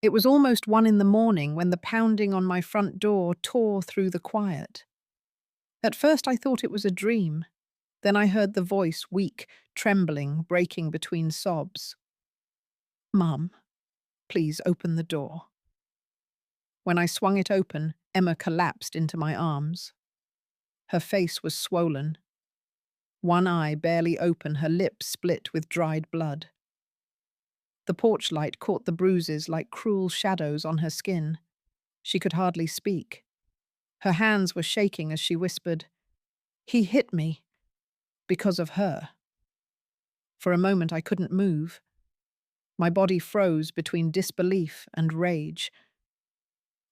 It was almost 1 in the morning when the pounding on my front door tore through the quiet. At first I thought it was a dream. Then I heard the voice, weak, trembling, breaking between sobs. "Mum, please open the door." When I swung it open, Emma collapsed into my arms. Her face was swollen. One eye barely open, her lips split with dried blood. The porch light caught the bruises like cruel shadows on her skin. She could hardly speak. Her hands were shaking as she whispered, "He hit me because of her." For a moment I couldn't move. My body froze between disbelief and rage.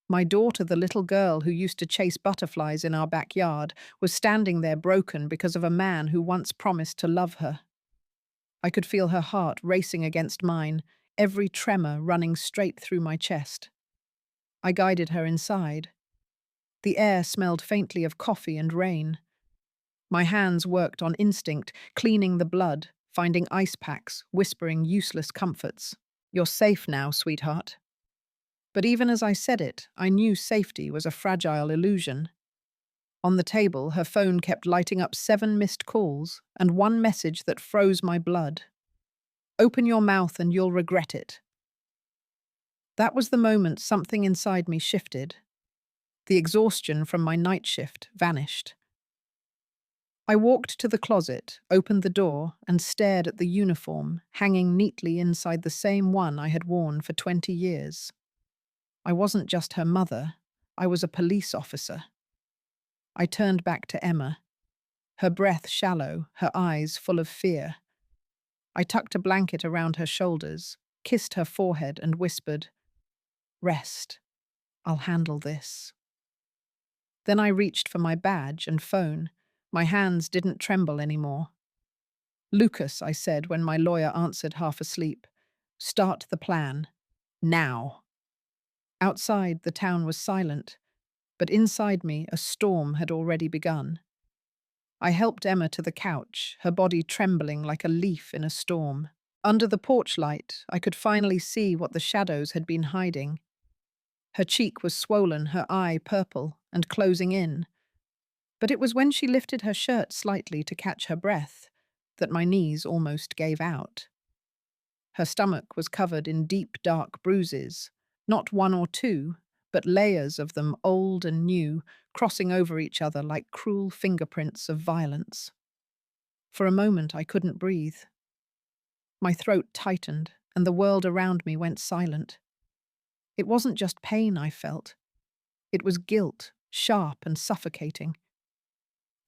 My daughter, the little girl who used to chase butterflies in our backyard, was standing there broken because of a man who once promised to love her. I could feel her heart racing against mine, every tremor running straight through my chest. I guided her inside. The air smelled faintly of coffee and rain. My hands worked on instinct, cleaning the blood, finding ice packs, whispering useless comforts. "You're safe now, sweetheart." But even as I said it, I knew safety was a fragile illusion. On the table, her phone kept lighting up 7 missed calls and one message that froze my blood. "Open your mouth and you'll regret it." That was the moment something inside me shifted. The exhaustion from my night shift vanished. I walked to the closet, opened the door, and stared at the uniform hanging neatly inside the same one I had worn for 20 years. I wasn't just her mother, I was a police officer. I turned back to Emma, her breath shallow, her eyes full of fear. I tucked a blanket around her shoulders, kissed her forehead, and whispered, "Rest, I'll handle this." Then I reached for my badge and phone. My hands didn't tremble anymore. "Lucas," I said when my lawyer answered half asleep, "start the plan. Now." Outside, the town was silent, but inside me, a storm had already begun. I helped Emma to the couch, her body trembling like a leaf in a storm. Under the porch light, I could finally see what the shadows had been hiding. Her cheek was swollen, her eye purple, and closing in. But it was when she lifted her shirt slightly to catch her breath that my knees almost gave out. Her stomach was covered in deep, dark bruises, not one or two, but layers of them, old and new, crossing over each other like cruel fingerprints of violence. For a moment I couldn't breathe. My throat tightened, and the world around me went silent. It wasn't just pain I felt. It was guilt, sharp and suffocating.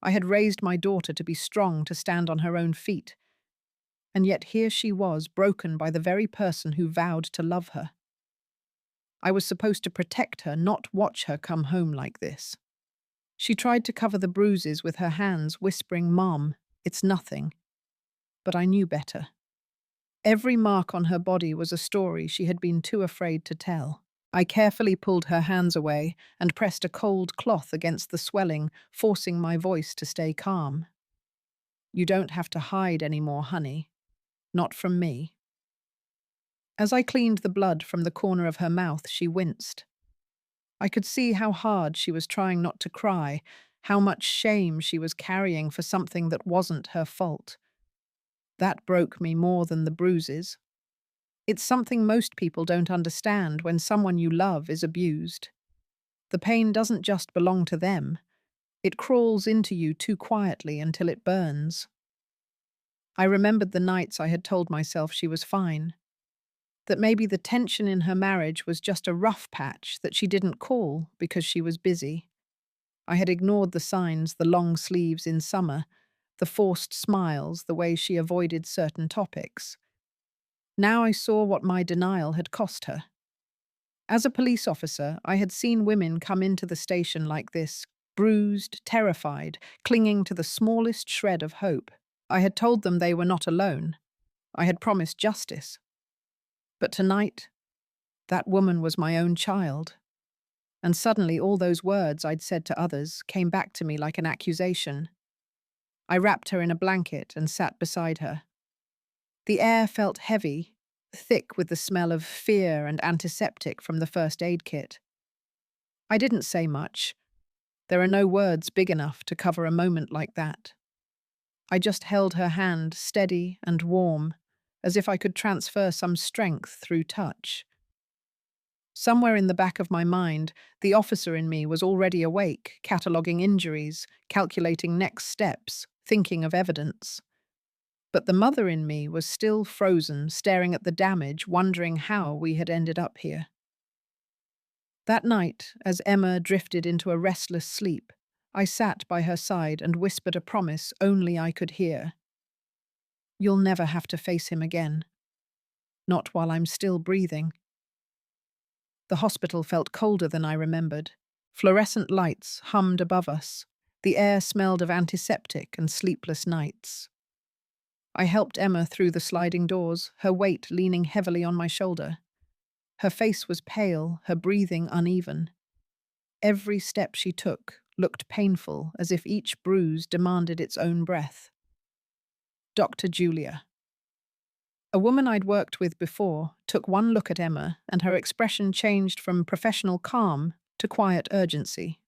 I had raised my daughter to be strong, to stand on her own feet, and yet here she was, broken by the very person who vowed to love her. I was supposed to protect her, not watch her come home like this. She tried to cover the bruises with her hands, whispering, "Mom, it's nothing." But I knew better. Every mark on her body was a story she had been too afraid to tell. I carefully pulled her hands away and pressed a cold cloth against the swelling, forcing my voice to stay calm. "You don't have to hide anymore, honey. Not from me." As I cleaned the blood from the corner of her mouth, she winced. I could see how hard she was trying not to cry, how much shame she was carrying for something that wasn't her fault. That broke me more than the bruises. It's something most people don't understand when someone you love is abused. The pain doesn't just belong to them. It crawls into you too quietly until it burns. I remembered the nights I had told myself she was fine, that maybe the tension in her marriage was just a rough patch that she didn't call because she was busy. I had ignored the signs, the long sleeves in summer, the forced smiles, the way she avoided certain topics. Now I saw what my denial had cost her. As a police officer, I had seen women come into the station like this, bruised, terrified, clinging to the smallest shred of hope. I had told them they were not alone. I had promised justice. But tonight, that woman was my own child. And suddenly all those words I'd said to others came back to me like an accusation. I wrapped her in a blanket and sat beside her. The air felt heavy, thick with the smell of fear and antiseptic from the first aid kit. I didn't say much. There are no words big enough to cover a moment like that. I just held her hand steady and warm, as if I could transfer some strength through touch. Somewhere in the back of my mind, the officer in me was already awake, cataloguing injuries, calculating next steps, thinking of evidence. But the mother in me was still frozen, staring at the damage, wondering how we had ended up here. That night, as Emma drifted into a restless sleep, I sat by her side and whispered a promise only I could hear. You'll never have to face him again. Not while I'm still breathing. The hospital felt colder than I remembered. Fluorescent lights hummed above us. The air smelled of antiseptic and sleepless nights. I helped Emma through the sliding doors, her weight leaning heavily on my shoulder. Her face was pale, her breathing uneven. Every step she took looked painful, as if each bruise demanded its own breath. Dr. Julia. A woman I'd worked with before took one look at Emma, and her expression changed from professional calm to quiet urgency.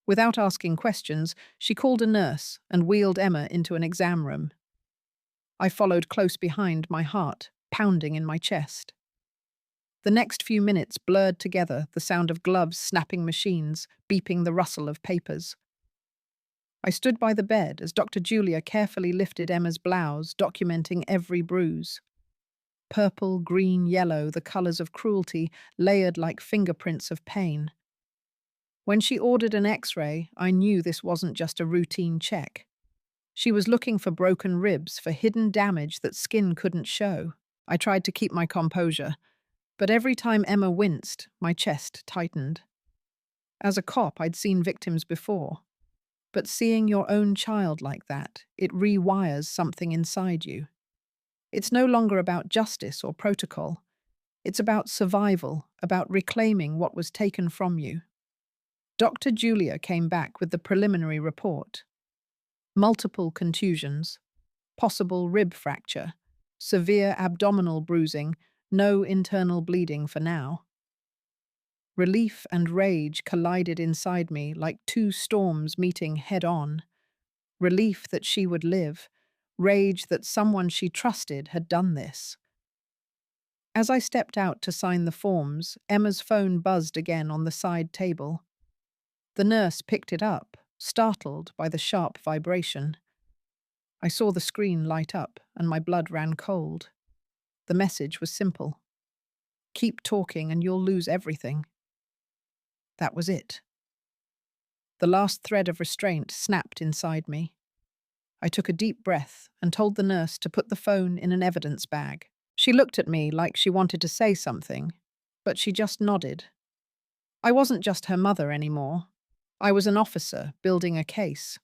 Without asking questions, she called a nurse and wheeled Emma into an exam room. I followed close behind, my heart pounding in my chest. The next few minutes blurred together, the sound of gloves snapping machines, beeping the rustle of papers. I stood by the bed as Dr. Julia carefully lifted Emma's blouse, documenting every bruise. Purple, green, yellow, the colours of cruelty, layered like fingerprints of pain. When she ordered an X-ray, I knew this wasn't just a routine check. She was looking for broken ribs, for hidden damage that skin couldn't show. I tried to keep my composure, but every time Emma winced, my chest tightened. As a cop, I'd seen victims before. But seeing your own child like that, it rewires something inside you. It's no longer about justice or protocol. It's about survival, about reclaiming what was taken from you. Dr. Julia came back with the preliminary report. Multiple contusions, possible rib fracture, severe abdominal bruising, no internal bleeding for now. Relief and rage collided inside me like two storms meeting head-on. Relief that she would live, rage that someone she trusted had done this. As I stepped out to sign the forms, Emma's phone buzzed again on the side table. The nurse picked it up, startled by the sharp vibration. I saw the screen light up, and my blood ran cold. The message was simple. Keep talking and you'll lose everything. That was it. The last thread of restraint snapped inside me. I took a deep breath and told the nurse to put the phone in an evidence bag. She looked at me like she wanted to say something, but she just nodded. I wasn't just her mother anymore. I was an officer building a case.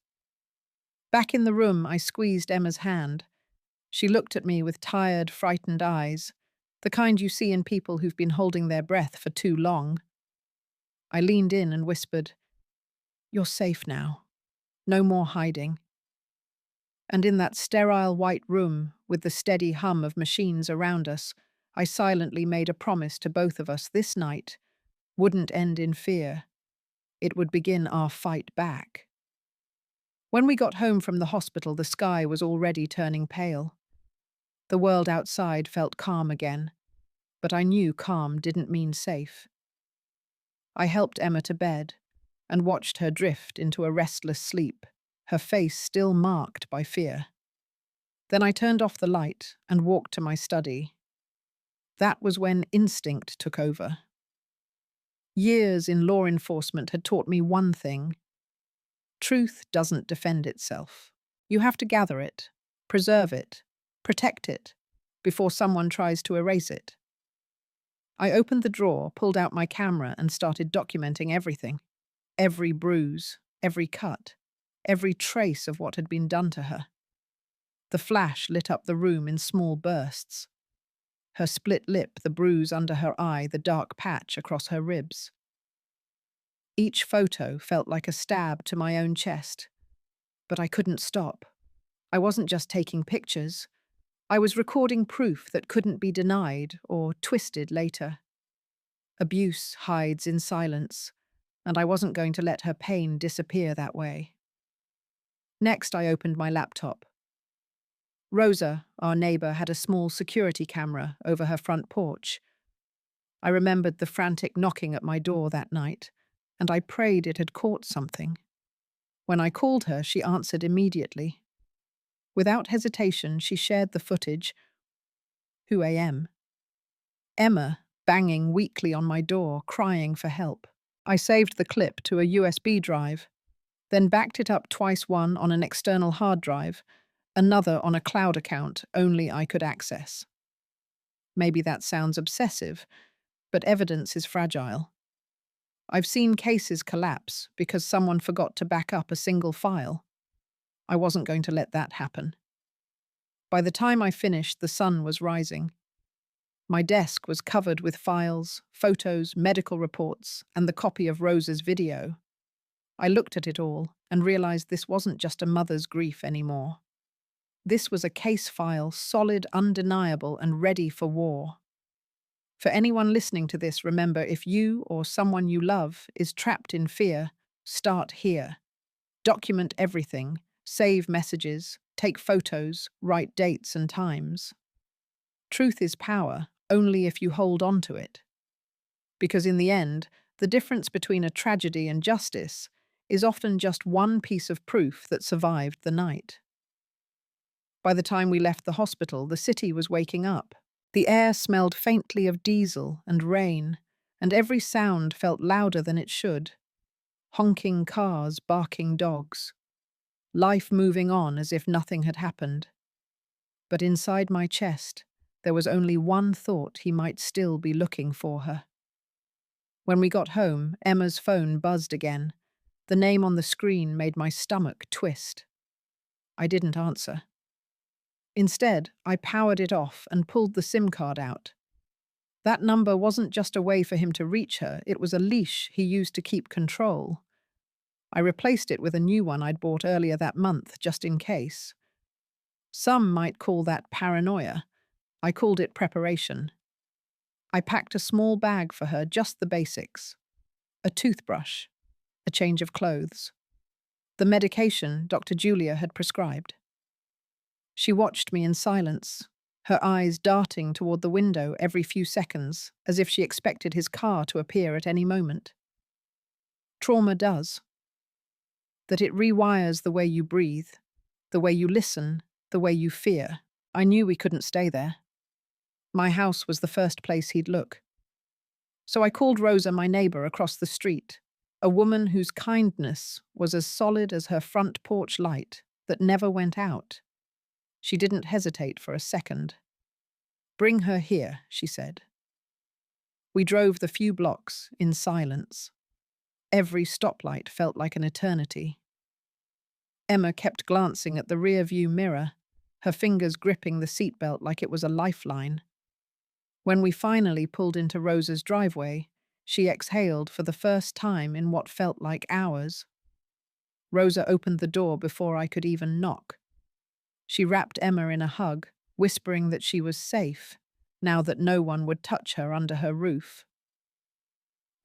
Back in the room, I squeezed Emma's hand. She looked at me with tired, frightened eyes, the kind you see in people who've been holding their breath for too long. I leaned in and whispered, "You're safe now. No more hiding." And in that sterile white room, with the steady hum of machines around us, I silently made a promise to both of us this night wouldn't end in fear. It would begin our fight back. When we got home from the hospital, the sky was already turning pale. The world outside felt calm again, but I knew calm didn't mean safe. I helped Emma to bed and watched her drift into a restless sleep, her face still marked by fear. Then I turned off the light and walked to my study. That was when instinct took over. Years in law enforcement had taught me one thing. Truth doesn't defend itself. You have to gather it, preserve it, protect it, before someone tries to erase it. I opened the drawer, pulled out my camera, and started documenting everything. Every bruise, every cut, every trace of what had been done to her. The flash lit up the room in small bursts. Her split lip, the bruise under her eye, the dark patch across her ribs. Each photo felt like a stab to my own chest. But I couldn't stop. I wasn't just taking pictures. I was recording proof that couldn't be denied or twisted later. Abuse hides in silence, and I wasn't going to let her pain disappear that way. Next, I opened my laptop. Rosa, our neighbor, had a small security camera over her front porch. I remembered the frantic knocking at my door that night, and I prayed it had caught something. When I called her, she answered immediately. Without hesitation, she shared the footage. Who am? Emma, banging weakly on my door, crying for help. I saved the clip to a USB drive, then backed it up twice, one on an external hard drive, another on a cloud account only I could access. Maybe that sounds obsessive, but evidence is fragile. I've seen cases collapse because someone forgot to back up a single file. I wasn't going to let that happen. By the time I finished, the sun was rising. My desk was covered with files, photos, medical reports, and the copy of Rosa's video. I looked at it all and realized this wasn't just a mother's grief anymore. This was a case file, solid, undeniable, and ready for war. For anyone listening to this, remember, if you or someone you love is trapped in fear, start here. Document everything, save messages, take photos, write dates and times. Truth is power, only if you hold on to it. Because in the end, the difference between a tragedy and justice is often just one piece of proof that survived the night. By the time we left the hospital, the city was waking up. The air smelled faintly of diesel and rain, and every sound felt louder than it should. Honking cars, barking dogs. Life moving on as if nothing had happened. But inside my chest, there was only one thought: he might still be looking for her. When we got home, Emma's phone buzzed again. The name on the screen made my stomach twist. I didn't answer. Instead, I powered it off and pulled the SIM card out. That number wasn't just a way for him to reach her, it was a leash he used to keep control. I replaced it with a new one I'd bought earlier that month, just in case. Some might call that paranoia. I called it preparation. I packed a small bag for her, just the basics. A toothbrush, a change of clothes, the medication Dr. Julia had prescribed. She watched me in silence, her eyes darting toward the window every few seconds, as if she expected his car to appear at any moment. Trauma does. That it rewires the way you breathe, the way you listen, the way you fear. I knew we couldn't stay there. My house was the first place he'd look. So I called Rosa, my neighbor across the street, a woman whose kindness was as solid as her front porch light that never went out. She didn't hesitate for a second. "Bring her here," she said. We drove the few blocks in silence. Every stoplight felt like an eternity. Emma kept glancing at the rear-view mirror, her fingers gripping the seatbelt like it was a lifeline. When we finally pulled into Rosa's driveway, she exhaled for the first time in what felt like hours. Rosa opened the door before I could even knock. She wrapped Emma in a hug, whispering that she was safe, now that no one would touch her under her roof.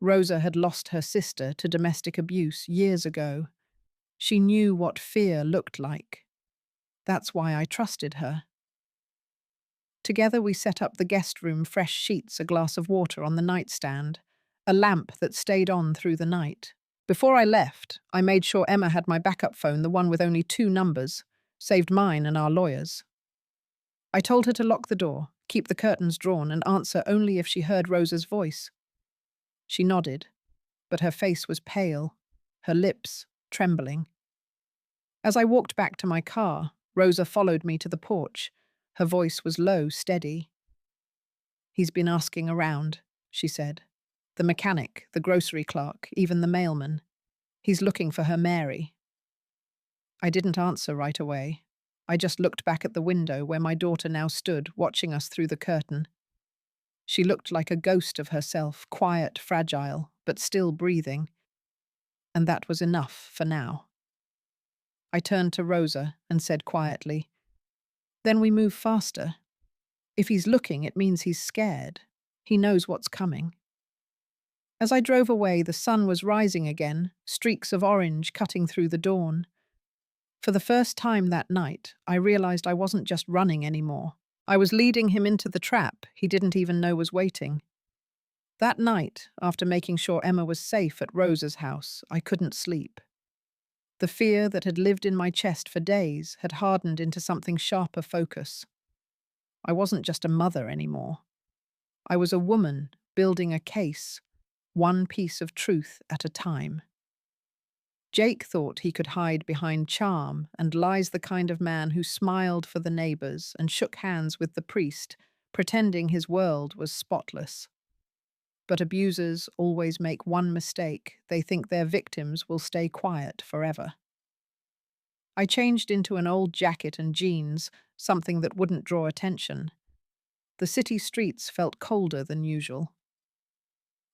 Rosa had lost her sister to domestic abuse years ago. She knew what fear looked like. That's why I trusted her. Together we set up the guest room, fresh sheets, a glass of water on the nightstand, a lamp that stayed on through the night. Before I left, I made sure Emma had my backup phone, the one with only 2 numbers, saved mine and our lawyers. I told her to lock the door, keep the curtains drawn, and answer only if she heard Rosa's voice. She nodded, but her face was pale, her lips trembling. As I walked back to my car, Rosa followed me to the porch. Her voice was low, steady. "He's been asking around," she said. "The mechanic, the grocery clerk, even the mailman. He's looking for her Mary." I didn't answer right away. I just looked back at the window where my daughter now stood, watching us through the curtain. She looked like a ghost of herself, quiet, fragile, but still breathing. And that was enough for now. I turned to Rosa and said quietly, Then we move faster. If he's looking, it means he's scared. He knows what's coming. As I drove away, the sun was rising again, streaks of orange cutting through the dawn. For the first time that night, I realized I wasn't just running anymore. I was leading him into the trap he didn't even know was waiting. That night, after making sure Emma was safe at Rosa's house, I couldn't sleep. The fear that had lived in my chest for days had hardened into something sharper focus. I wasn't just a mother anymore. I was a woman building a case, one piece of truth at a time. Jake thought he could hide behind charm and lie's the kind of man who smiled for the neighbors and shook hands with the priest, pretending his world was spotless. But abusers always make one mistake. They think their victims will stay quiet forever. I changed into an old jacket and jeans, something that wouldn't draw attention. The city streets felt colder than usual.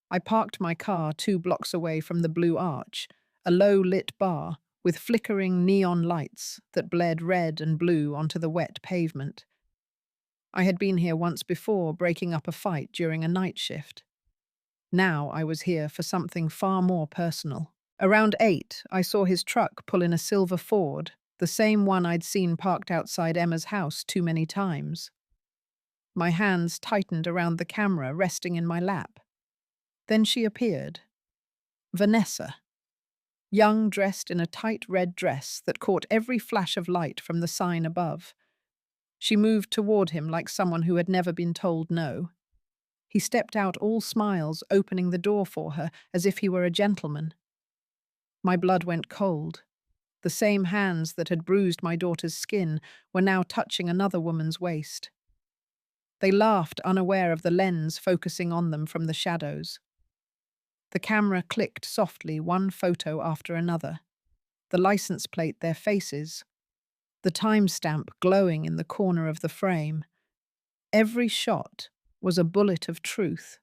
I parked my car 2 blocks away from the Blue Arch, a low-lit bar with flickering neon lights that bled red and blue onto the wet pavement. I had been here once before, breaking up a fight during a night shift. Now I was here for something far more personal. Around 8, I saw his truck pull in a silver Ford, the same one I'd seen parked outside Emma's house too many times. My hands tightened around the camera resting in my lap. Then she appeared. Vanessa. Young, dressed in a tight red dress that caught every flash of light from the sign above. She moved toward him like someone who had never been told no. He stepped out all smiles, opening the door for her as if he were a gentleman. My blood went cold. The same hands that had bruised my daughter's skin were now touching another woman's waist. They laughed, unaware of the lens focusing on them from the shadows. The camera clicked softly, one photo after another. The license plate, their faces. The timestamp glowing in the corner of the frame. Every shot was a bullet of truth.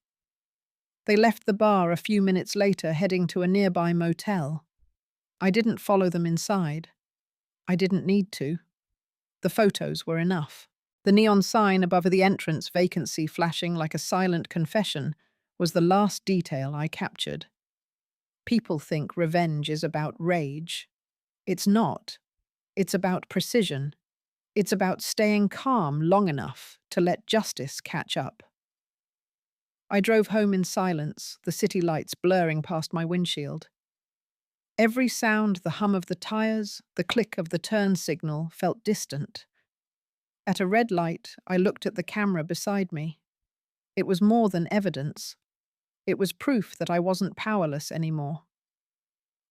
They left the bar a few minutes later, heading to a nearby motel. I didn't follow them inside. I didn't need to. The photos were enough. The neon sign above the entrance, vacancy flashing like a silent confession, was the last detail I captured. People think revenge is about rage. It's not. It's about precision. It's about staying calm long enough to let justice catch up. I drove home in silence, the city lights blurring past my windshield. Every sound, the hum of the tires, the click of the turn signal, felt distant. At a red light, I looked at the camera beside me. It was more than evidence. It was proof that I wasn't powerless anymore.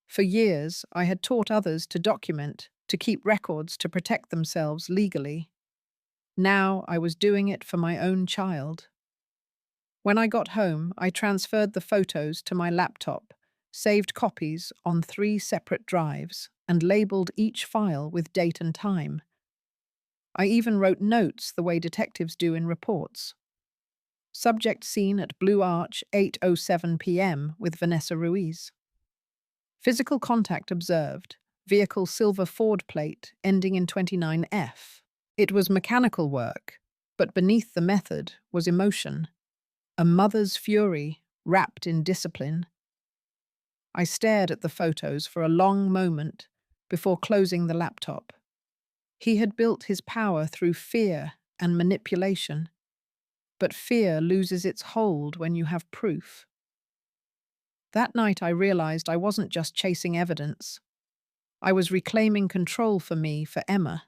For years, I had taught others to document, to keep records, to protect themselves legally. Now I was doing it for my own child. When I got home, I transferred the photos to my laptop, saved copies on 3 separate drives, and labeled each file with date and time. I even wrote notes the way detectives do in reports. Subject seen at Blue Arch, 8:07 p.m. with Vanessa Ruiz. Physical contact observed. Vehicle silver Ford plate ending in 29F. It was mechanical work, but beneath the method was emotion. A mother's fury wrapped in discipline. I stared at the photos for a long moment before closing the laptop. He had built his power through fear and manipulation. But fear loses its hold when you have proof. That night I realized I wasn't just chasing evidence. I was reclaiming control for me, for Emma,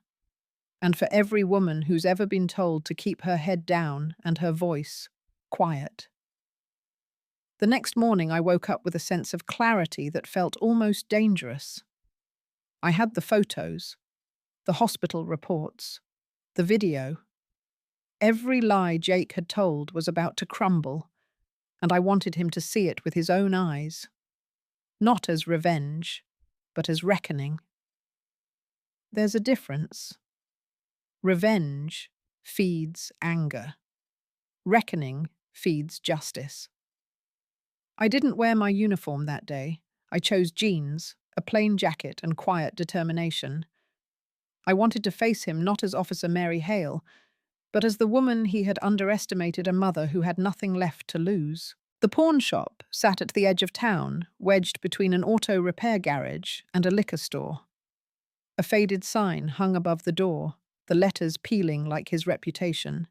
and for every woman who's ever been told to keep her head down and her voice quiet. The next morning I woke up with a sense of clarity that felt almost dangerous. I had the photos, the hospital reports, the video. Every lie Jake had told was about to crumble, and I wanted him to see it with his own eyes. Not as revenge, but as reckoning. There's a difference. Revenge feeds anger. Reckoning feeds justice. I didn't wear my uniform that day. I chose jeans, a plain jacket, and quiet determination. I wanted to face him not as Officer Mary Hale, but as the woman he had underestimated, a mother who had nothing left to lose. The pawn shop sat at the edge of town, wedged between an auto repair garage and a liquor store. A faded sign hung above the door, the letters peeling like his reputation.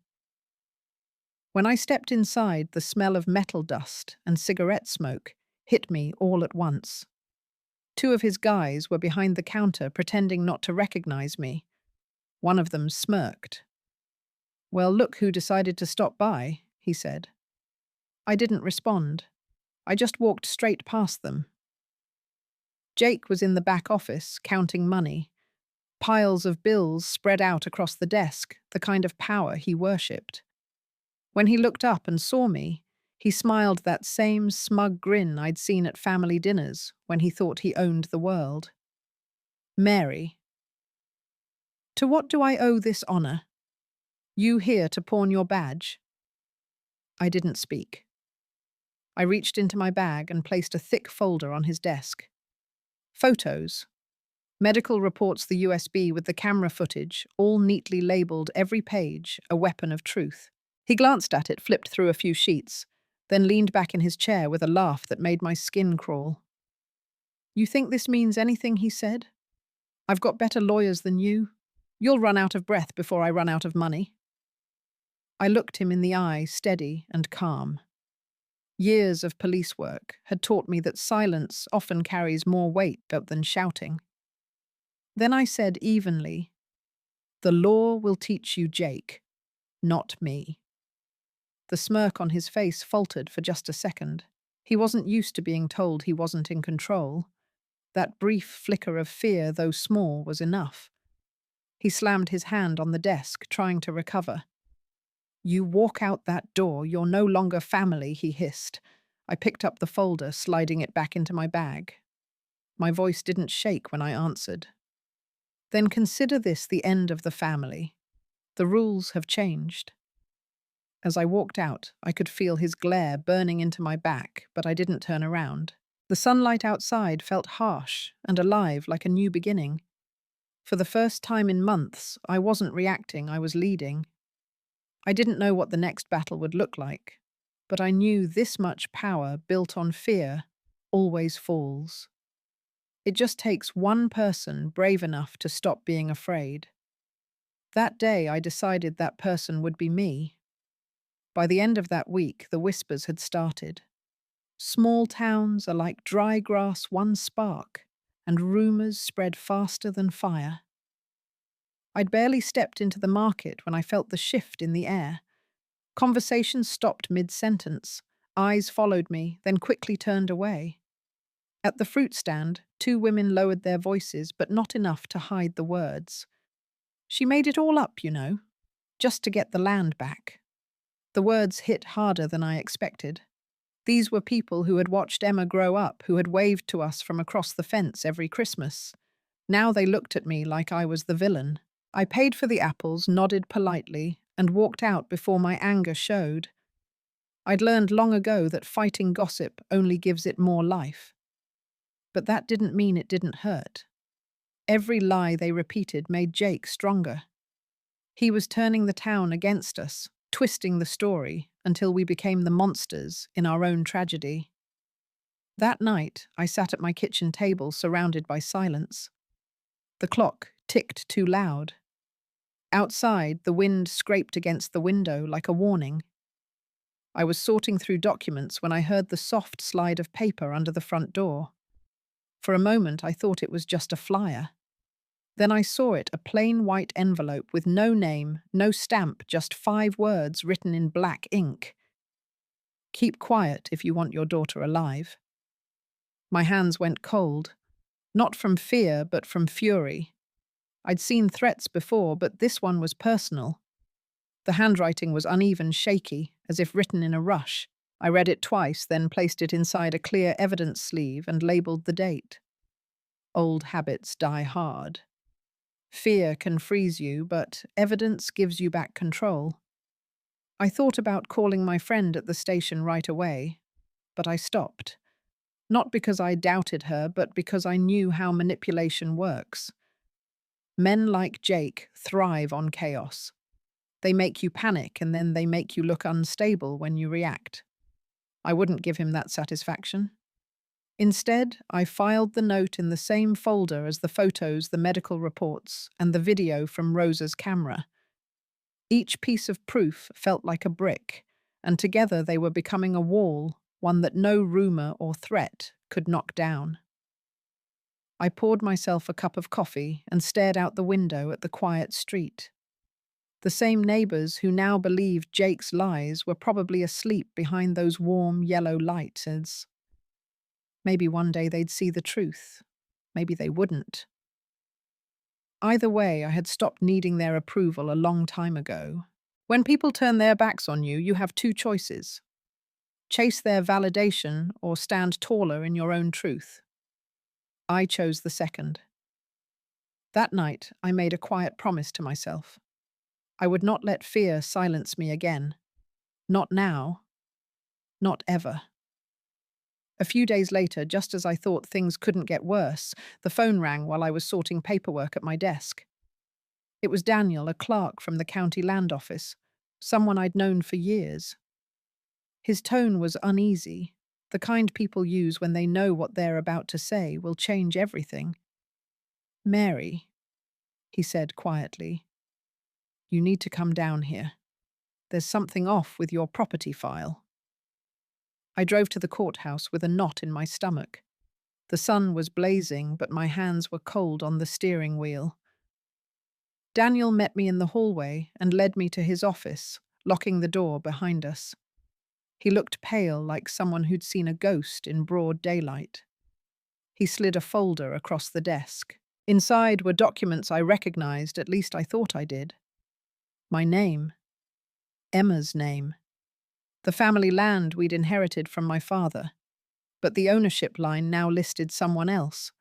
When I stepped inside, the smell of metal dust and cigarette smoke hit me all at once. Two of his guys were behind the counter pretending not to recognize me. One of them smirked. "Well, look who decided to stop by," he said. I didn't respond. I just walked straight past them. Jake was in the back office, counting money. Piles of bills spread out across the desk, the kind of power he worshipped. When he looked up and saw me, he smiled that same smug grin I'd seen at family dinners when he thought he owned the world. "Mary, to what do I owe this honor? You here to pawn your badge?" I didn't speak. I reached into my bag and placed a thick folder on his desk. Photos. Medical reports, the USB with the camera footage, all neatly labeled, every page a weapon of truth. He glanced at it, flipped through a few sheets, then leaned back in his chair with a laugh that made my skin crawl. "You think this means anything?" he said. "I've got better lawyers than you. You'll run out of breath before I run out of money." I looked him in the eye, steady and calm. Years of police work had taught me that silence often carries more weight than shouting. Then I said evenly, "The law will teach you, Jake, not me." The smirk on his face faltered for just a second. He wasn't used to being told he wasn't in control. That brief flicker of fear, though small, was enough. He slammed his hand on the desk, trying to recover. "You walk out that door, you're no longer family," he hissed. I picked up the folder, sliding it back into my bag. My voice didn't shake when I answered. "Then consider this the end of the family. The rules have changed." As I walked out, I could feel his glare burning into my back, but I didn't turn around. The sunlight outside felt harsh and alive, like a new beginning. For the first time in months, I wasn't reacting, I was leading. I didn't know what the next battle would look like, but I knew this much power built on fear always falls. It just takes one person brave enough to stop being afraid. That day, I decided that person would be me. By the end of that week, the whispers had started. Small towns are like dry grass, one spark, and rumors spread faster than fire. I'd barely stepped into the market when I felt the shift in the air. Conversations stopped mid-sentence. Eyes followed me, then quickly turned away. At the fruit stand, two women lowered their voices, but not enough to hide the words. "She made it all up, you know, just to get the land back." The words hit harder than I expected. These were people who had watched Emma grow up, who had waved to us from across the fence every Christmas. Now they looked at me like I was the villain. I paid for the apples, nodded politely, and walked out before my anger showed. I'd learned long ago that fighting gossip only gives it more life. But that didn't mean it didn't hurt. Every lie they repeated made Jake stronger. He was turning the town against us, twisting the story until we became the monsters in our own tragedy. That night, I sat at my kitchen table surrounded by silence. The clock ticked too loud. Outside, the wind scraped against the window like a warning. I was sorting through documents when I heard the soft slide of paper under the front door. For a moment, I thought it was just a flyer. Then I saw it, a plain white envelope with no name, no stamp, just 5 words written in black ink. "Keep quiet if you want your daughter alive." My hands went cold, not from fear, but from fury. I'd seen threats before, but this one was personal. The handwriting was uneven, shaky, as if written in a rush. I read it twice, then placed it inside a clear evidence sleeve and labeled the date. "Old habits die hard. Fear can freeze you, but evidence gives you back control." I thought about calling my friend at the station right away, but I stopped. Not because I doubted her, but because I knew how manipulation works. Men like Jake thrive on chaos. They make you panic and then they make you look unstable when you react. I wouldn't give him that satisfaction. Instead, I filed the note in the same folder as the photos, the medical reports, and the video from Rosa's camera. Each piece of proof felt like a brick, and together they were becoming a wall, one that no rumor or threat could knock down. I poured myself a cup of coffee and stared out the window at the quiet street. The same neighbors who now believed Jake's lies were probably asleep behind those warm yellow lights. Maybe one day they'd see the truth. Maybe they wouldn't. Either way, I had stopped needing their approval a long time ago. When people turn their backs on you, you have two choices: chase their validation or stand taller in your own truth. I chose the second. That night, I made a quiet promise to myself. I would not let fear silence me again. Not now. Not ever. A few days later, just as I thought things couldn't get worse, the phone rang while I was sorting paperwork at my desk. It was Daniel, a clerk from the county land office, someone I'd known for years. His tone was uneasy, the kind people use when they know what they're about to say will change everything. "Mary," he said quietly, "you need to come down here. There's something off with your property file." I drove to the courthouse with a knot in my stomach. The sun was blazing, but my hands were cold on the steering wheel. Daniel met me in the hallway and led me to his office, locking the door behind us. He looked pale, like someone who'd seen a ghost in broad daylight. He slid a folder across the desk. Inside were documents I recognized, at least I thought I did. My name. Emma's name. The family land we'd inherited from my father. But the ownership line now listed someone else.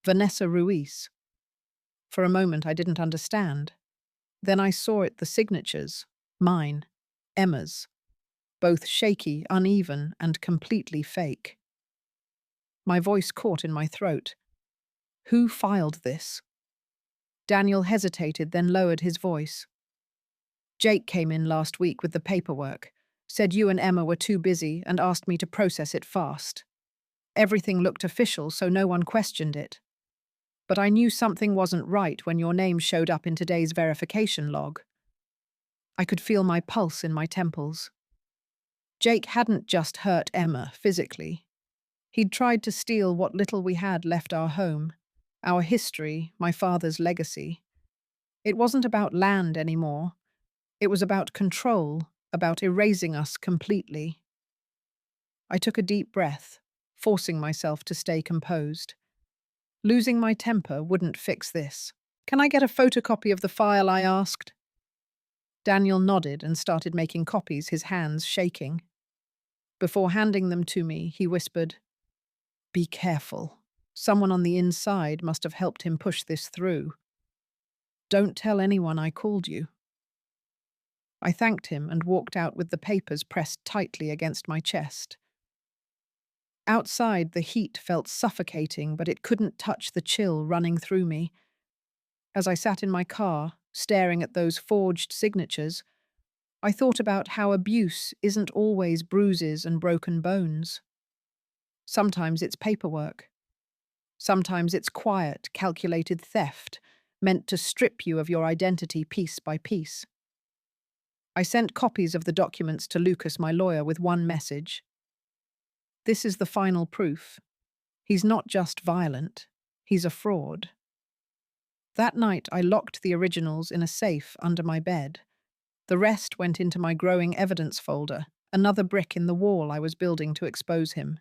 Vanessa Ruiz. For a moment I didn't understand. Then I saw it, the signatures. Mine. Emma's. Both shaky, uneven, and completely fake. My voice caught in my throat. Who filed this? Daniel hesitated, then lowered his voice. Jake came in last week with the paperwork, said you and Emma were too busy and asked me to process it fast. Everything looked official, so no one questioned it. But I knew something wasn't right when your name showed up in today's verification log. I could feel my pulse in my temples. Jake hadn't just hurt Emma physically. He'd tried to steal what little we had left our home, our history, my father's legacy. It wasn't about land anymore. It was about control, about erasing us completely. I took a deep breath, forcing myself to stay composed. Losing my temper wouldn't fix this. "Can I get a photocopy of the file?" I asked. Daniel nodded and started making copies, his hands shaking. Before handing them to me, he whispered, "Be careful. Someone on the inside must have helped him push this through. Don't tell anyone I called you." I thanked him and walked out with the papers pressed tightly against my chest. Outside, the heat felt suffocating, but it couldn't touch the chill running through me. As I sat in my car, staring at those forged signatures, I thought about how abuse isn't always bruises and broken bones. Sometimes it's paperwork. Sometimes it's quiet, calculated theft, meant to strip you of your identity piece by piece. I sent copies of the documents to Lucas, my lawyer, with one message. This is the final proof. He's not just violent, he's a fraud. That night, I locked the originals in a safe under my bed. The rest went into my growing evidence folder, another brick in the wall I was building to expose him.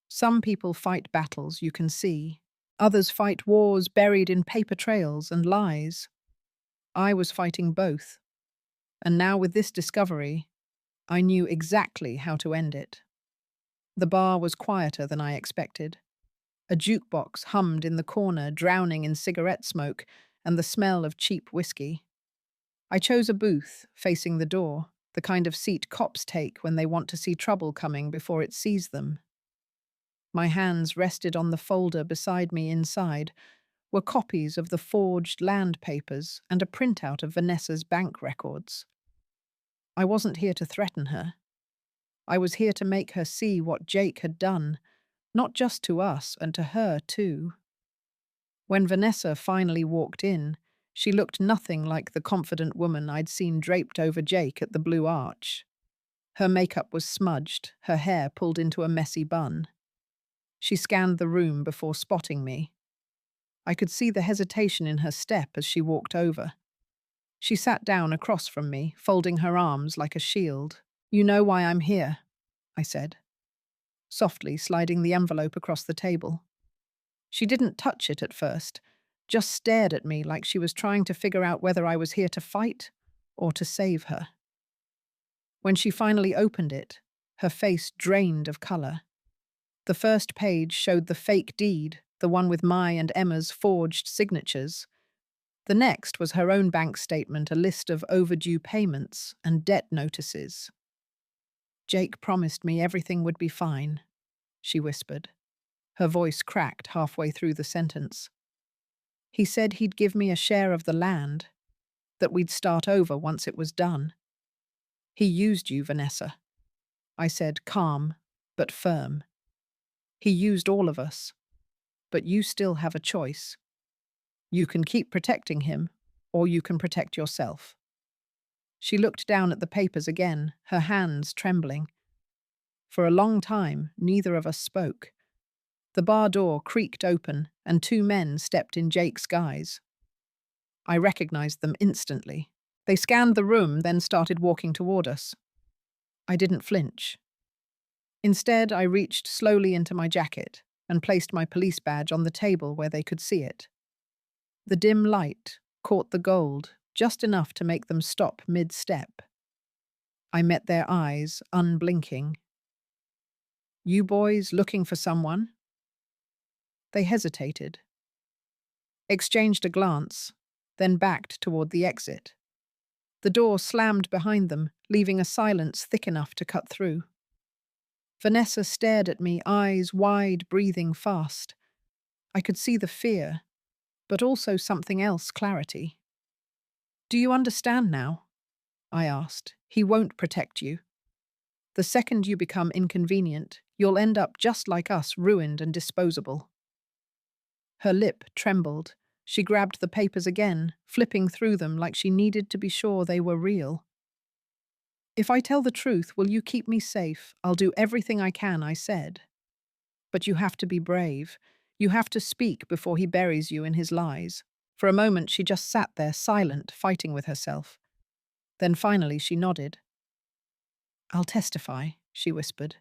Some people fight battles you can see. Others fight wars buried in paper trails and lies. I was fighting both. And now with this discovery, I knew exactly how to end it. The bar was quieter than I expected. A jukebox hummed in the corner, drowning in cigarette smoke and the smell of cheap whiskey. I chose a booth facing the door, the kind of seat cops take when they want to see trouble coming before it sees them. My hands rested on the folder beside me inside, were copies of the forged land papers and a printout of Vanessa's bank records. I wasn't here to threaten her. I was here to make her see what Jake had done, not just to us and to her too. When Vanessa finally walked in, she looked nothing like the confident woman I'd seen draped over Jake at the Blue Arch. Her makeup was smudged, her hair pulled into a messy bun. She scanned the room before spotting me. I could see the hesitation in her step as she walked over. She sat down across from me, folding her arms like a shield. "You know why I'm here," I said, softly sliding the envelope across the table. She didn't touch it at first, just stared at me like she was trying to figure out whether I was here to fight or to save her. When she finally opened it, her face drained of color. The first page showed the fake deed, the one with my and Emma's forged signatures. The next was her own bank statement, a list of overdue payments and debt notices. "Jake promised me everything would be fine," she whispered. Her voice cracked halfway through the sentence. "He said he'd give me a share of the land, that we'd start over once it was done. He used you, Vanessa," I said, calm but firm. "He used all of us, but you still have a choice. You can keep protecting him, or you can protect yourself." She looked down at the papers again, her hands trembling. For a long time, neither of us spoke. The bar door creaked open, and two men stepped in Jake's guise. I recognized them instantly. They scanned the room, then started walking toward us. I didn't flinch. Instead, I reached slowly into my jacket and placed my police badge on the table where they could see it. The dim light caught the gold, just enough to make them stop mid-step. I met their eyes, unblinking. "You boys looking for someone?" They hesitated, exchanged a glance, then backed toward the exit. The door slammed behind them, leaving a silence thick enough to cut through. Vanessa stared at me, eyes wide, breathing fast. I could see the fear, but also something else, clarity. "Do you understand now?" I asked. "He won't protect you. The second you become inconvenient, you'll end up just like us, ruined and disposable." Her lip trembled. She grabbed the papers again, flipping through them like she needed to be sure they were real. "If I tell the truth, will you keep me safe? I'll do everything I can," I said. "But you have to be brave. You have to speak before he buries you in his lies." For a moment, she just sat there, silent, fighting with herself. Then finally she nodded. "I'll testify," she whispered.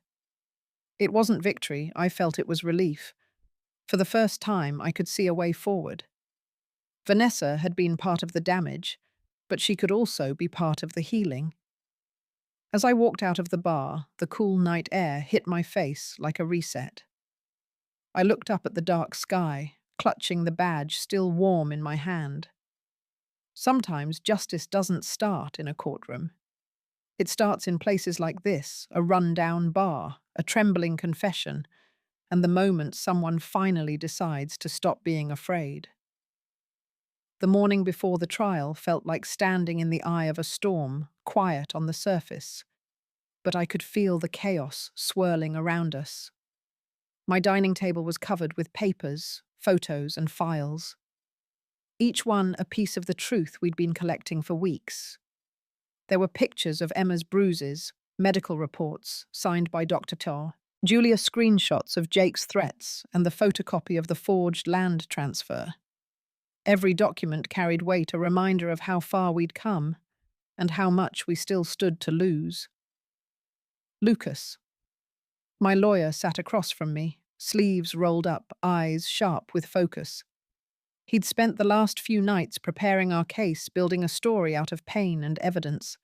It wasn't victory, I felt it was relief. For the first time, I could see a way forward. Vanessa had been part of the damage, but she could also be part of the healing. As I walked out of the bar, the cool night air hit my face like a reset. I looked up at the dark sky, clutching the badge still warm in my hand. Sometimes justice doesn't start in a courtroom. It starts in places like this, a run-down bar, a trembling confession, and the moment someone finally decides to stop being afraid. The morning before the trial felt like standing in the eye of a storm, quiet on the surface, but I could feel the chaos swirling around us. My dining table was covered with papers, photos, and files. Each one a piece of the truth we'd been collecting for weeks. There were pictures of Emma's bruises, medical reports signed by Dr. Tor, Julia screenshots of Jake's threats, and the photocopy of the forged land transfer. Every document carried weight, a reminder of how far we'd come and how much we still stood to lose. Lucas. My lawyer sat across from me, sleeves rolled up, eyes sharp with focus. He'd spent the last few nights preparing our case, building a story out of pain and evidence.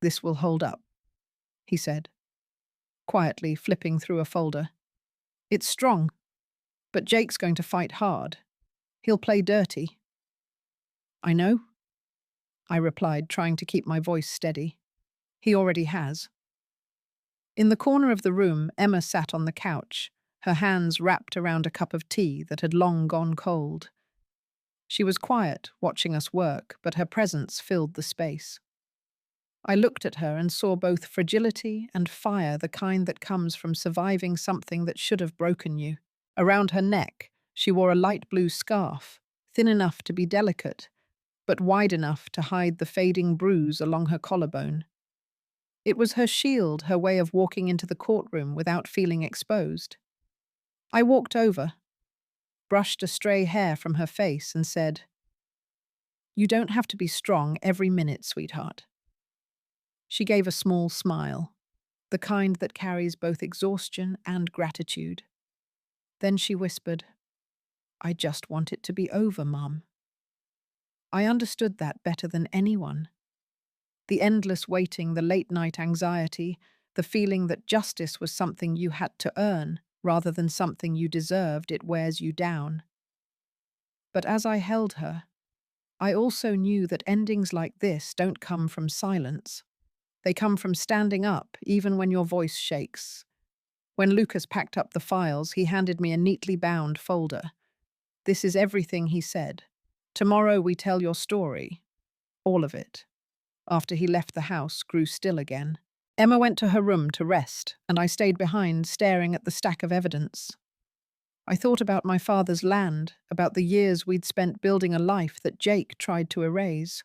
"This will hold up," he said, quietly flipping through a folder. "It's strong, but Jake's going to fight hard. He'll play dirty." "I know," I replied, trying to keep my voice steady. "He already has." In the corner of the room, Emma sat on the couch, her hands wrapped around a cup of tea that had long gone cold. She was quiet, watching us work, but her presence filled the space. I looked at her and saw both fragility and fire, the kind that comes from surviving something that should have broken you. Around her neck, she wore a light blue scarf, thin enough to be delicate, but wide enough to hide the fading bruise along her collarbone. It was her shield, her way of walking into the courtroom without feeling exposed. I walked over, brushed a stray hair from her face, and said, "You don't have to be strong every minute, sweetheart." She gave a small smile, the kind that carries both exhaustion and gratitude. Then she whispered, "I just want it to be over, Mum." I understood that better than anyone. The endless waiting, the late-night anxiety, the feeling that justice was something you had to earn rather than something you deserved, it wears you down. But as I held her, I also knew that endings like this don't come from silence. They come from standing up, even when your voice shakes. When Lucas packed up the files, he handed me a neatly bound folder. "This is everything," he said. "Tomorrow we tell your story. All of it." After he left, the house grew still again. Emma went to her room to rest, and I stayed behind, staring at the stack of evidence. I thought about my father's land, about the years we'd spent building a life that Jake tried to erase.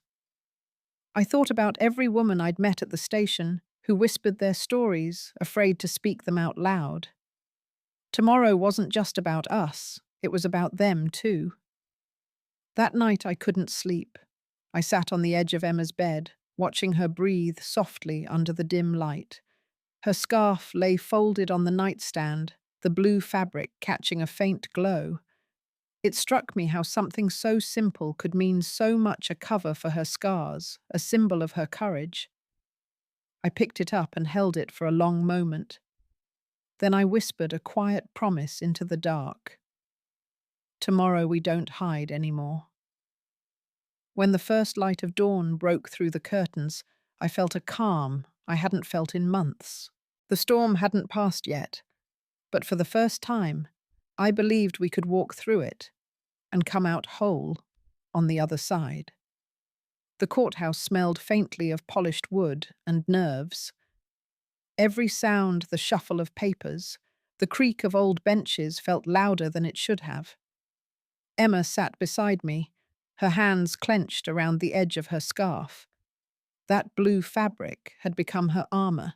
I thought about every woman I'd met at the station who whispered their stories, afraid to speak them out loud. Tomorrow wasn't just about us, it was about them too. That night I couldn't sleep. I sat on the edge of Emma's bed, watching her breathe softly under the dim light. Her scarf lay folded on the nightstand, the blue fabric catching a faint glow. It struck me how something so simple could mean so much: a cover for her scars, a symbol of her courage. I picked it up and held it for a long moment. Then I whispered a quiet promise into the dark. Tomorrow we don't hide anymore. When the first light of dawn broke through the curtains, I felt a calm I hadn't felt in months. The storm hadn't passed yet, but for the first time, I believed we could walk through it and come out whole on the other side. The courthouse smelled faintly of polished wood and nerves. Every sound, the shuffle of papers, the creak of old benches, felt louder than it should have. Emma sat beside me, her hands clenched around the edge of her scarf. That blue fabric had become her armor,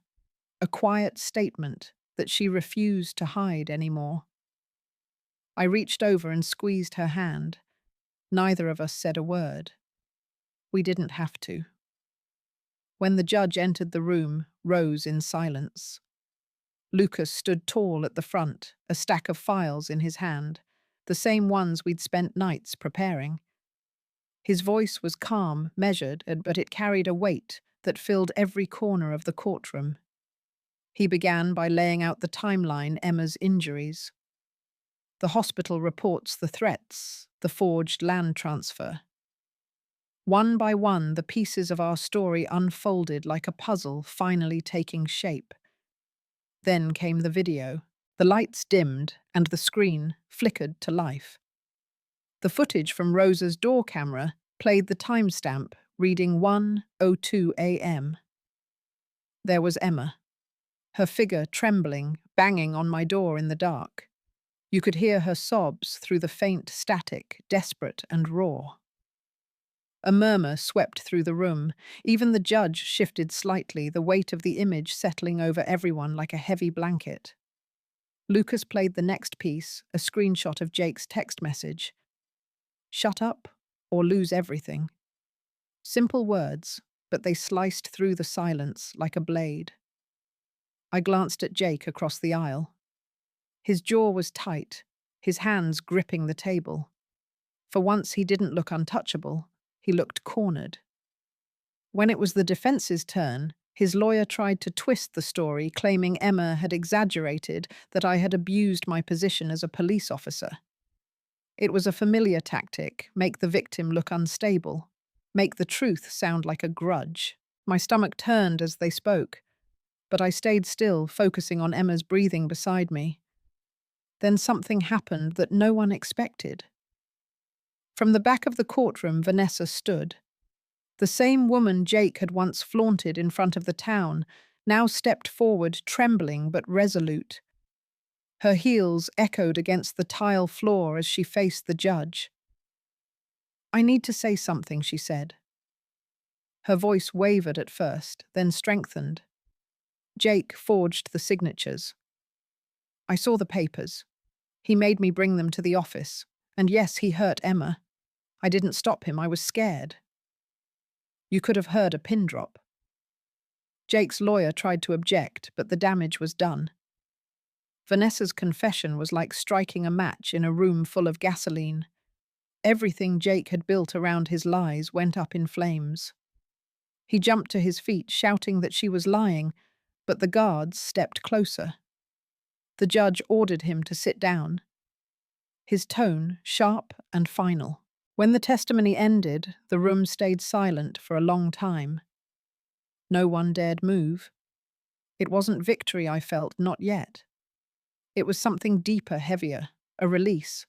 a quiet statement that she refused to hide anymore. I reached over and squeezed her hand. Neither of us said a word. We didn't have to. When the judge entered the room, rose in silence. Lucas stood tall at the front, a stack of files in his hand, the same ones we'd spent nights preparing. His voice was calm, measured, but it carried a weight that filled every corner of the courtroom. He began by laying out the timeline: Emma's injuries. The hospital reports, the threats, the forged land transfer. One by one, the pieces of our story unfolded like a puzzle finally taking shape. Then came the video. The lights dimmed and the screen flickered to life. The footage from Rosa's door camera played the timestamp, reading 1:02 a.m. There was Emma, her figure trembling, banging on my door in the dark. You could hear her sobs through the faint static, desperate and raw. A murmur swept through the room. Even the judge shifted slightly, the weight of the image settling over everyone like a heavy blanket. Lucas played the next piece, a screenshot of Jake's text message. "Shut up or lose everything." Simple words, but they sliced through the silence like a blade. I glanced at Jake across the aisle. His jaw was tight, his hands gripping the table. For once he didn't look untouchable, he looked cornered. When it was the defense's turn, his lawyer tried to twist the story, claiming Emma had exaggerated, that I had abused my position as a police officer. It was a familiar tactic: make the victim look unstable, make the truth sound like a grudge. My stomach turned as they spoke, but I stayed still, focusing on Emma's breathing beside me. Then something happened that no one expected. From the back of the courtroom, Vanessa stood. The same woman Jake had once flaunted in front of the town now stepped forward, trembling but resolute. Her heels echoed against the tile floor as she faced the judge. "I need to say something," she said. Her voice wavered at first, then strengthened. "Jake forged the signatures. I saw the papers. He made me bring them to the office. And yes, he hurt Emma. I didn't stop him, I was scared. You could have heard a pin drop." Jake's lawyer tried to object, but the damage was done. Vanessa's confession was like striking a match in a room full of gasoline. Everything Jake had built around his lies went up in flames. He jumped to his feet, shouting that she was lying, but the guards stepped closer. The judge ordered him to sit down, his tone sharp and final. When the testimony ended, the room stayed silent for a long time. No one dared move. It wasn't victory I felt, not yet. It was something deeper, heavier, a release.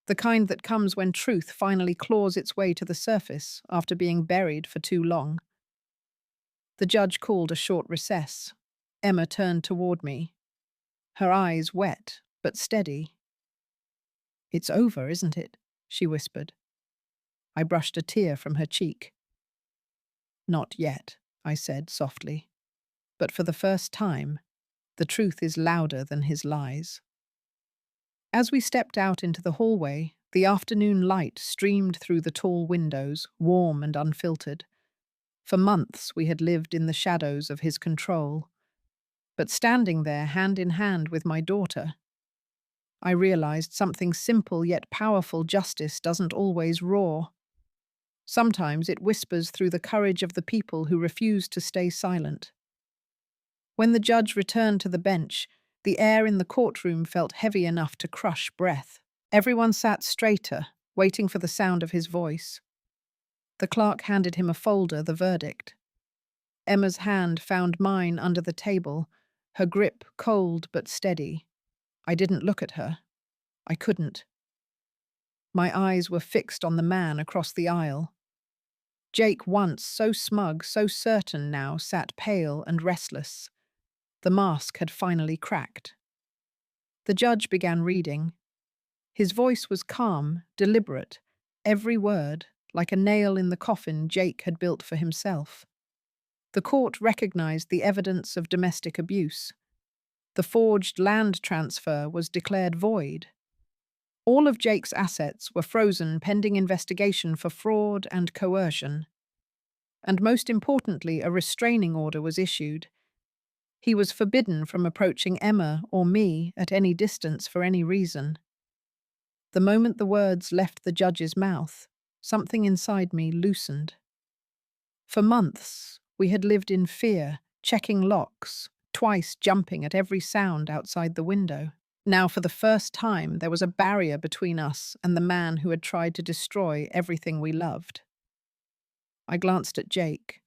The kind that comes when truth finally claws its way to the surface after being buried for too long. The judge called a short recess. Emma turned toward me, her eyes wet but steady. "It's over, isn't it?" she whispered. I brushed a tear from her cheek. "Not yet," I said softly. "But for the first time, the truth is louder than his lies." As we stepped out into the hallway, the afternoon light streamed through the tall windows, warm and unfiltered. For months we had lived in the shadows of his control. But standing there hand in hand with my daughter, I realized something simple yet powerful: justice doesn't always roar. Sometimes it whispers through the courage of the people who refuse to stay silent. When the judge returned to the bench, the air in the courtroom felt heavy enough to crush breath. Everyone sat straighter, waiting for the sound of his voice. The clerk handed him a folder, the verdict. Emma's hand found mine under the table, her grip cold but steady. I didn't look at her. I couldn't. My eyes were fixed on the man across the aisle. Jake, once so smug, so certain, now sat pale and restless. The mask had finally cracked. The judge began reading. His voice was calm, deliberate, every word like a nail in the coffin Jake had built for himself. The court recognized the evidence of domestic abuse. The forged land transfer was declared void. All of Jake's assets were frozen pending investigation for fraud and coercion. And most importantly, a restraining order was issued. He was forbidden from approaching Emma or me at any distance for any reason. The moment the words left the judge's mouth, something inside me loosened. For months, we had lived in fear, checking locks, twice jumping at every sound outside the window. Now, for the first time, there was a barrier between us and the man who had tried to destroy everything we loved. I glanced at Jake.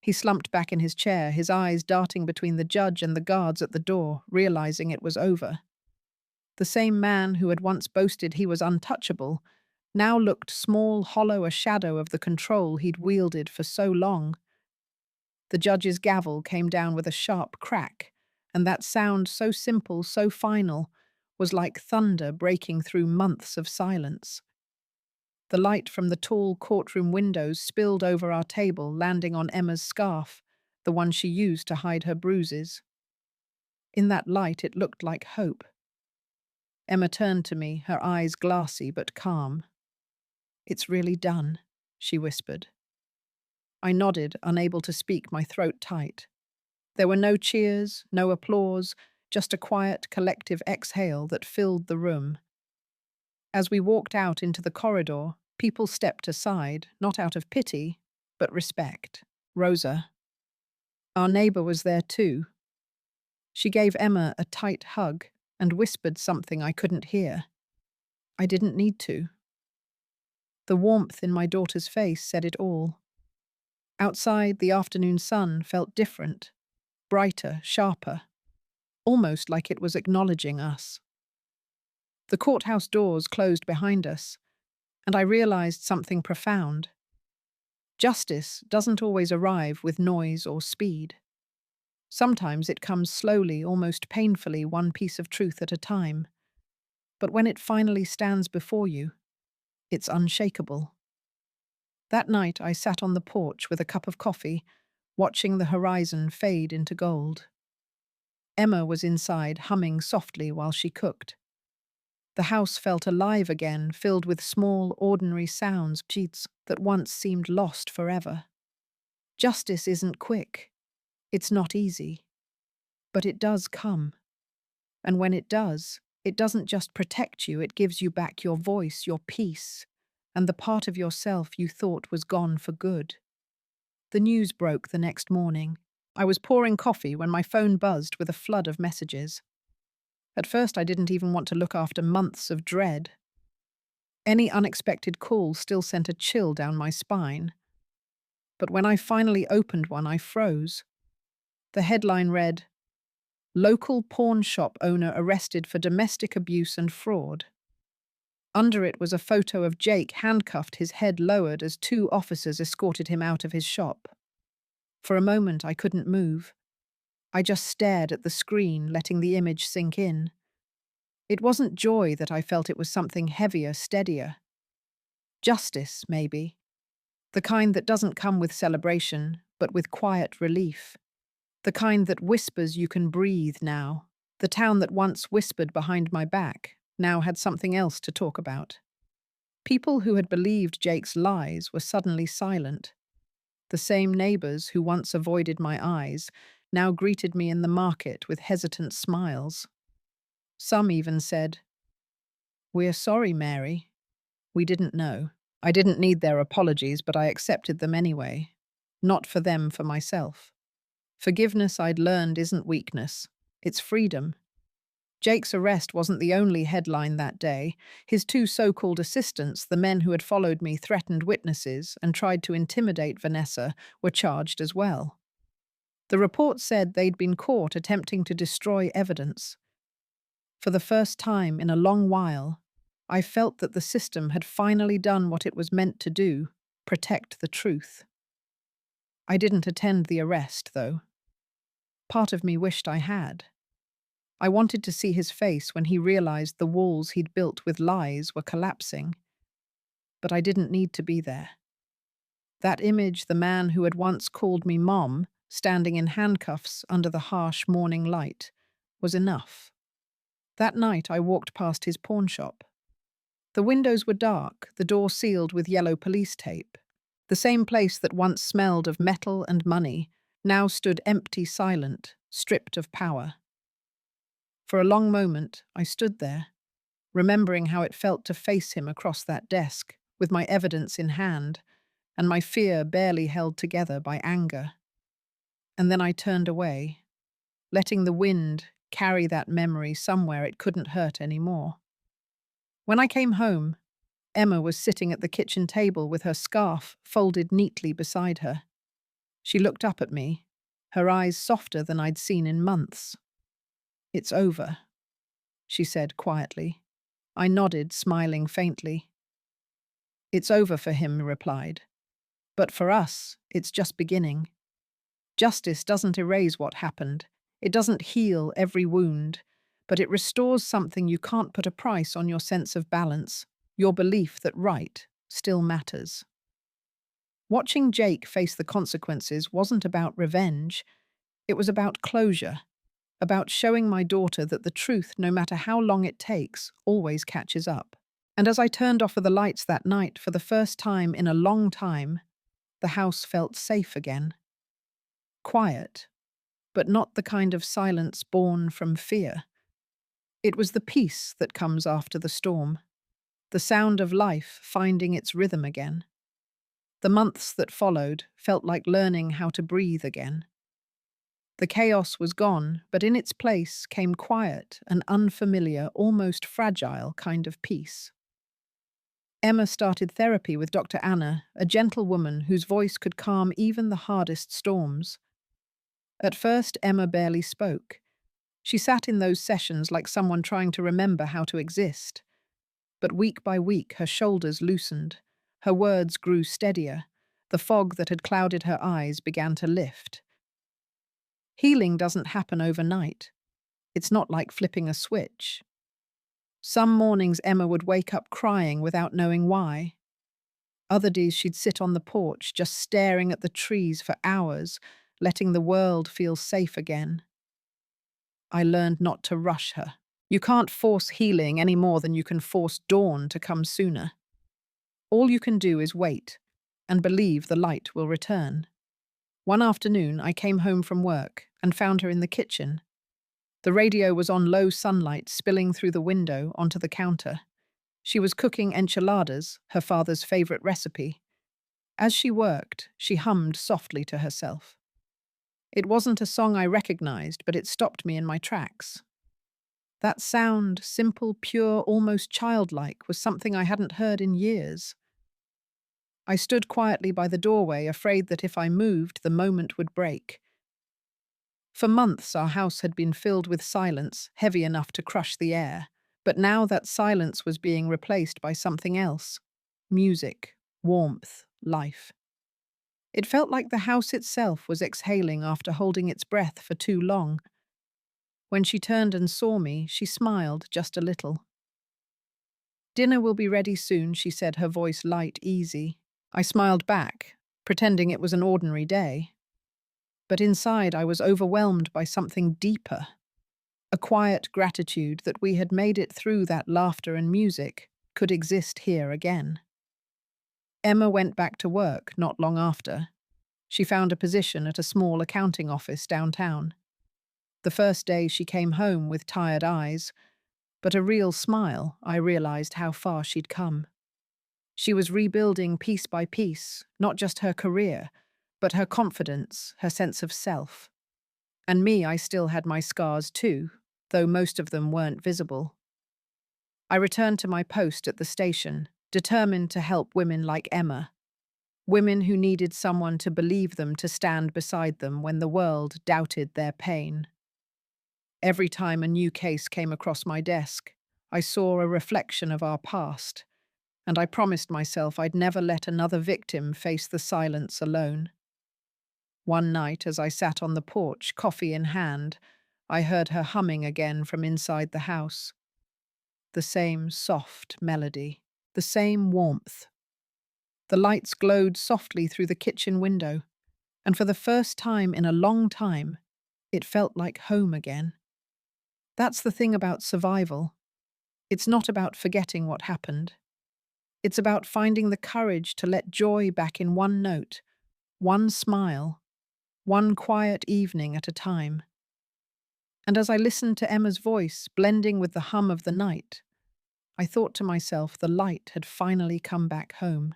He slumped back in his chair, his eyes darting between the judge and the guards at the door, realizing it was over. The same man who had once boasted he was untouchable now looked small, hollow, a shadow of the control he'd wielded for so long. The judge's gavel came down with a sharp crack, and that sound, so simple, so final, was like thunder breaking through months of silence. The light from the tall courtroom windows spilled over our table, landing on Emma's scarf, the one she used to hide her bruises. In that light, it looked like hope. Emma turned to me, her eyes glassy but calm. "It's really done," she whispered. I nodded, unable to speak, my throat tight. There were no cheers, no applause, just a quiet, collective exhale that filled the room. As we walked out into the corridor, people stepped aside, not out of pity, but respect. Rosa, our neighbor, was there too. She gave Emma a tight hug and whispered something I couldn't hear. I didn't need to. The warmth in my daughter's face said it all. Outside, the afternoon sun felt different, brighter, sharper, almost like it was acknowledging us. The courthouse doors closed behind us, and I realized something profound. Justice doesn't always arrive with noise or speed. Sometimes it comes slowly, almost painfully, one piece of truth at a time. But when it finally stands before you, it's unshakable. That night I sat on the porch with a cup of coffee, watching the horizon fade into gold. Emma was inside, humming softly while she cooked. The house felt alive again, filled with small, ordinary sounds, cheats that once seemed lost forever. Justice isn't quick. It's not easy. But it does come. And when it doesn't just protect you, it gives you back your voice, your peace, and the part of yourself you thought was gone for good. The news broke the next morning. I was pouring coffee when my phone buzzed with a flood of messages. At first, I didn't even want to look after months of dread. Any unexpected call still sent a chill down my spine. But when I finally opened one, I froze. The headline read, "Local pawn shop owner arrested for domestic abuse and fraud." Under it was a photo of Jake handcuffed, his head lowered as two officers escorted him out of his shop. For a moment, I couldn't move. I just stared at the screen, letting the image sink in. It wasn't joy that I felt, it was something heavier, steadier. Justice, maybe. The kind that doesn't come with celebration, but with quiet relief. The kind that whispers you can breathe now. The town that once whispered behind my back now had something else to talk about. People who had believed Jake's lies were suddenly silent. The same neighbors who once avoided my eyes now greeted me in the market with hesitant smiles. Some even said, "We're sorry, Mary. We didn't know." I didn't need their apologies, but I accepted them anyway. Not for them, for myself. Forgiveness, I'd learned, isn't weakness. It's freedom. Jake's arrest wasn't the only headline that day. His two so-called assistants, the men who had followed me, threatened witnesses and tried to intimidate Vanessa, were charged as well. The report said they'd been caught attempting to destroy evidence. For the first time in a long while, I felt that the system had finally done what it was meant to do, protect the truth. I didn't attend the arrest, though. Part of me wished I had. I wanted to see his face when he realized the walls he'd built with lies were collapsing. But I didn't need to be there. That image, the man who had once called me Mom, standing in handcuffs under the harsh morning light, was enough. That night I walked past his pawn shop. The windows were dark, the door sealed with yellow police tape. The same place that once smelled of metal and money now stood empty, silent, stripped of power. For a long moment, I stood there, remembering how it felt to face him across that desk, with my evidence in hand, and my fear barely held together by anger. And then I turned away, letting the wind carry that memory somewhere it couldn't hurt anymore. When I came home, Emma was sitting at the kitchen table with her scarf folded neatly beside her. She looked up at me, her eyes softer than I'd seen in months. "It's over," she said quietly. I nodded, smiling faintly. "It's over for him," he replied. "But for us, it's just beginning. Justice doesn't erase what happened. It doesn't heal every wound, but it restores something you can't put a price on: your sense of balance, your belief that right still matters." Watching Jake face the consequences wasn't about revenge. It was about closure, about showing my daughter that the truth, no matter how long it takes, always catches up. And as I turned off the lights that night, for the first time in a long time, the house felt safe again. Quiet, but not the kind of silence born from fear. It was the peace that comes after the storm, the sound of life finding its rhythm again. The months that followed felt like learning how to breathe again. The chaos was gone, but in its place came quiet, an unfamiliar, almost fragile kind of peace. Emma started therapy with Dr. Anna, a gentle woman whose voice could calm even the hardest storms. At first, Emma barely spoke. She sat in those sessions like someone trying to remember how to exist. But week by week, her shoulders loosened. Her words grew steadier. The fog that had clouded her eyes began to lift. Healing doesn't happen overnight. It's not like flipping a switch. Some mornings Emma would wake up crying without knowing why. Other days she'd sit on the porch just staring at the trees for hours, letting the world feel safe again. I learned not to rush her. You can't force healing any more than you can force dawn to come sooner. All you can do is wait and believe the light will return. One afternoon, I came home from work and found her in the kitchen. The radio was on low sunlight spilling through the window onto the counter. She was cooking enchiladas, her father's favorite recipe. As she worked, she hummed softly to herself. It wasn't a song I recognized, but it stopped me in my tracks. That sound, simple, pure, almost childlike, was something I hadn't heard in years. I stood quietly by the doorway, afraid that if I moved, the moment would break. For months, our house had been filled with silence, heavy enough to crush the air. But now that silence was being replaced by something else. Music, warmth, life. It felt like the house itself was exhaling after holding its breath for too long. When she turned and saw me, she smiled just a little. "Dinner will be ready soon," she said, her voice light, easy. I smiled back, pretending it was an ordinary day. But inside I was overwhelmed by something deeper. A quiet gratitude that we had made it through that laughter and music could exist here again. Emma went back to work not long after. She found a position at a small accounting office downtown. The first day she came home with tired eyes, but a real smile. I realized how far she'd come. She was rebuilding piece by piece, not just her career, but her confidence, her sense of self. And me, I still had my scars too, though most of them weren't visible. I returned to my post at the station, determined to help women like Emma. Women who needed someone to believe them, to stand beside them when the world doubted their pain. Every time a new case came across my desk, I saw a reflection of our past, and I promised myself I'd never let another victim face the silence alone. One night, as I sat on the porch, coffee in hand, I heard her humming again from inside the house. The same soft melody, the same warmth. The lights glowed softly through the kitchen window, and for the first time in a long time, it felt like home again. That's the thing about survival. It's not about forgetting what happened. It's about finding the courage to let joy back in one note, one smile, one quiet evening at a time. And as I listened to Emma's voice blending with the hum of the night, I thought to myself the light had finally come back home.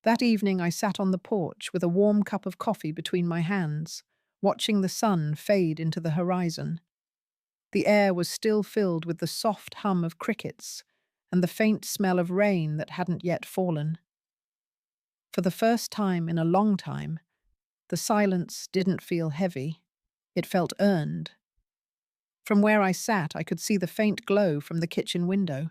That evening I sat on the porch with a warm cup of coffee between my hands, watching the sun fade into the horizon. The air was still filled with the soft hum of crickets and the faint smell of rain that hadn't yet fallen. For the first time in a long time, the silence didn't feel heavy. It felt earned. From where I sat, I could see the faint glow from the kitchen window.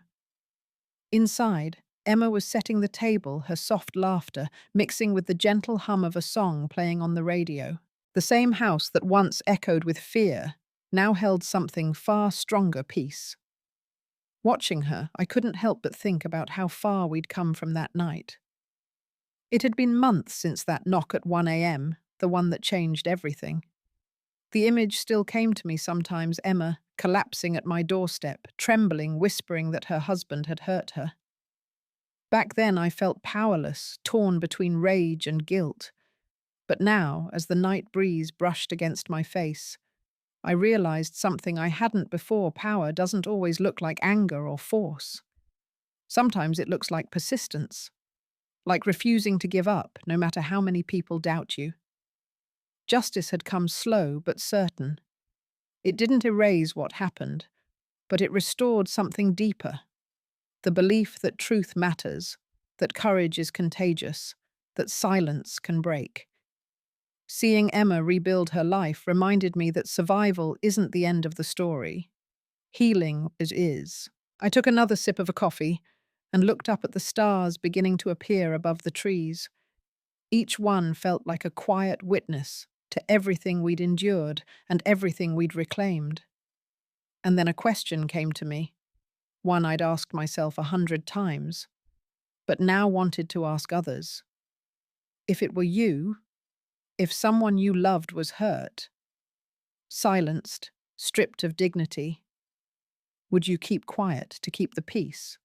Inside, Emma was setting the table, her soft laughter mixing with the gentle hum of a song playing on the radio. The same house that once echoed with fear now held something far stronger, peace. Watching her, I couldn't help but think about how far we'd come from that night. It had been months since that knock at 1 a.m., the one that changed everything. The image still came to me sometimes, Emma collapsing at my doorstep, trembling, whispering that her husband had hurt her. Back then I felt powerless, torn between rage and guilt. But now, as the night breeze brushed against my face, I realized something I hadn't before. Power doesn't always look like anger or force. Sometimes it looks like persistence, like refusing to give up no matter how many people doubt you. Justice had come slow but certain. It didn't erase what happened, but it restored something deeper. The belief that truth matters, that courage is contagious, that silence can break. Seeing Emma rebuild her life reminded me that survival isn't the end of the story. Healing is. I took another sip of a coffee and looked up at the stars beginning to appear above the trees. Each one felt like a quiet witness to everything we'd endured and everything we'd reclaimed. And then a question came to me, one I'd asked myself 100 times, but now wanted to ask others. If it were you, if someone you loved was hurt, silenced, stripped of dignity, would you keep quiet to keep the peace?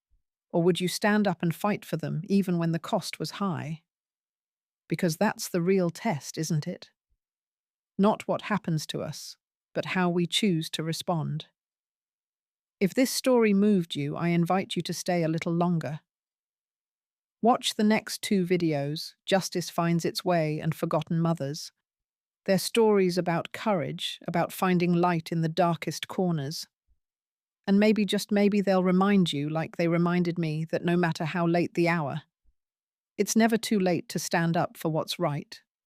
Or would you stand up and fight for them even when the cost was high? Because that's the real test, isn't it? Not what happens to us, but how we choose to respond. If this story moved you, I invite you to stay a little longer. Watch the next 2 videos, Justice Finds Its Way and Forgotten Mothers. They're stories about courage, about finding light in the darkest corners. And maybe, just maybe, they'll remind you, like they reminded me, that no matter how late the hour, it's never too late to stand up for what's right.